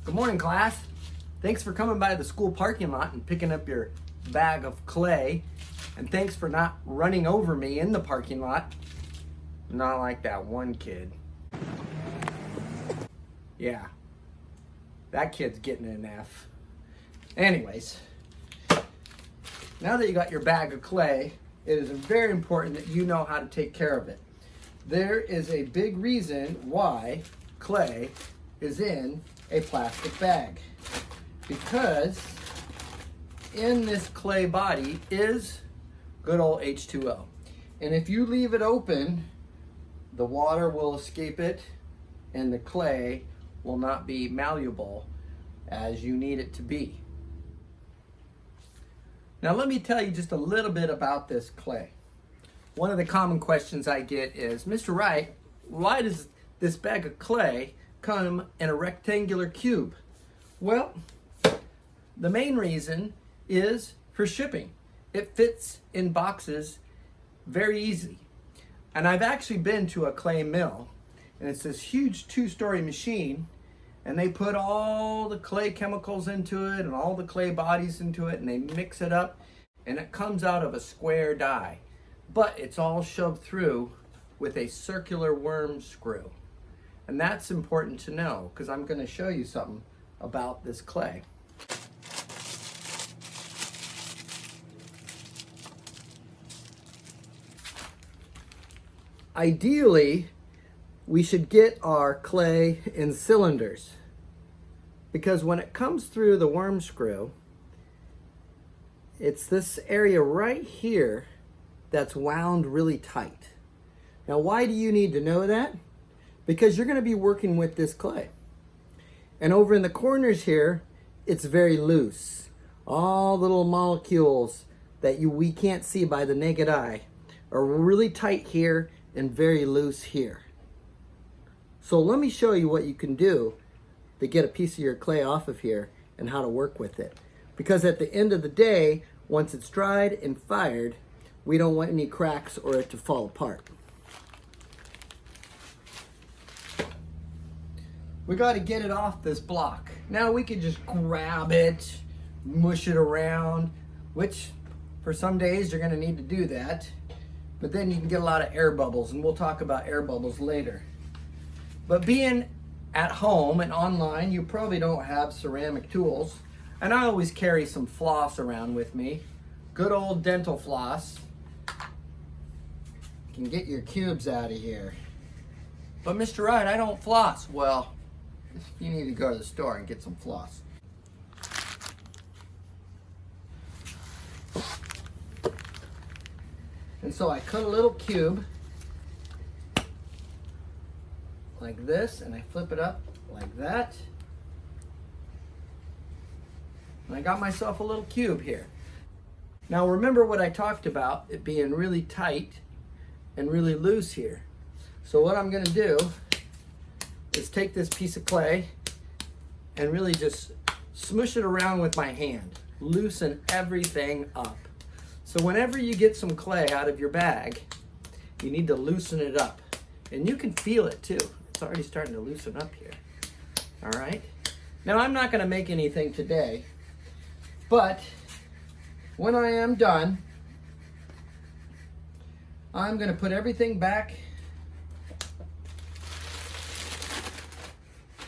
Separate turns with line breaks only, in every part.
Good morning, class. Thanks for coming by the school parking lot and picking up your bag of clay. And thanks for not running over me in the parking lot. Not like that one kid. Yeah, that kid's getting an F. Anyways, now that you got your bag of clay, it is very important that you know how to take care of it. There is a big reason why clay is in a plastic bag, because in this clay body is good old H2O, and if you leave it open, the water will escape it and the clay will not be malleable as you need it to be. Now let me tell you just a little bit about this clay. One of the common questions I get is, Mr. Wright, why does this bag of clay come in a rectangular cube? Well, the main reason is for shipping. It fits in boxes very easy. And I've actually been to a clay mill, and it's this huge 2-story machine, and they put all the clay chemicals into it and all the clay bodies into it, and they mix it up, and it comes out of a square die. But it's all shoved through with a circular worm screw. And that's important to know, because I'm going to show you something about this clay. Ideally, we should get our clay in cylinders, because when it comes through the worm screw, it's this area right here that's wound really tight. Now, why do you need to know that? Because you're going to be working with this clay. And over in the corners here, it's very loose. All the little molecules that we can't see by the naked eye are really tight here and very loose here. So let me show you what you can do to get a piece of your clay off of here and how to work with it. Because at the end of the day, once it's dried and fired, we don't want any cracks or it to fall apart. We got to get it off this block. Now we could just grab it, mush it around, which for some days you're going to need to do that. But then you can get a lot of air bubbles, and we'll talk about air bubbles later. But being at home and online, you probably don't have ceramic tools. And I always carry some floss around with me. Good old dental floss. Can get your cubes out of here. But Mr. Wright, I don't floss. Well, you need to go to the store and get some floss. And so I cut a little cube like this, and I flip it up like that. And I got myself a little cube here. Now remember what I talked about, it being really tight and really loose here. So what I'm going to do is take this piece of clay and really just smush it around with my hand. Loosen everything up. So whenever you get some clay out of your bag, you need to loosen it up. And you can feel it too. It's already starting to loosen up here. All right. Now I'm not going to make anything today, but when I am done, I'm going to put everything back.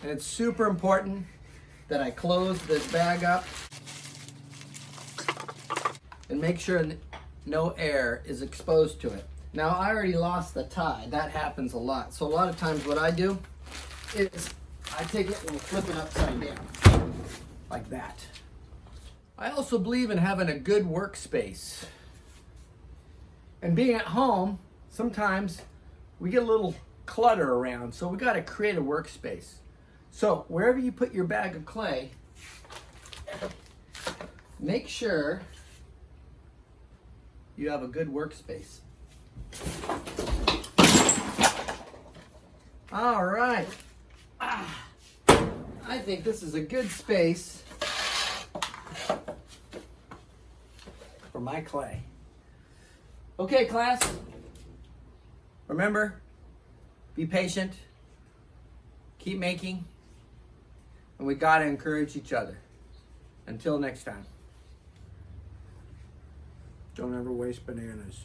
And it's super important that I close this bag up and make sure no air is exposed to it. Now I already lost the tie. That happens a lot. So a lot of times what I do is I take it and flip it upside down like that. I also believe in having a good workspace. And being at home, sometimes we get a little clutter around, so we got to create a workspace. So wherever you put your bag of clay, make sure you have a good workspace. All right. I think this is a good space for my clay. Okay, class. Remember, be patient. Keep making. and we got to encourage each other. Until next time.
Don't ever waste bananas.